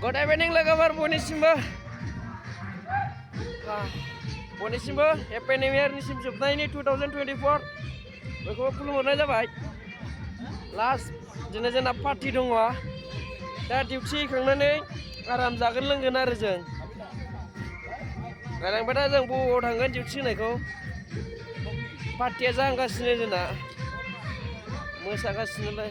Good evening logoफोर बयनिसिमबो Happy New Year निसिम जोबनायनि 2024 बेखौ खुलुमहरनाय जाबाय लास्ट दिनै जोंना पार्टी दङ दा डिउटी हैखांनानै आराम जागोन लोंगोन आरो जों रायलांबाय दा जों बबाव थांगोन डिउटी होनायखौ पार्टीया जाहांगासिनो जोंना मोसागासिनोलाय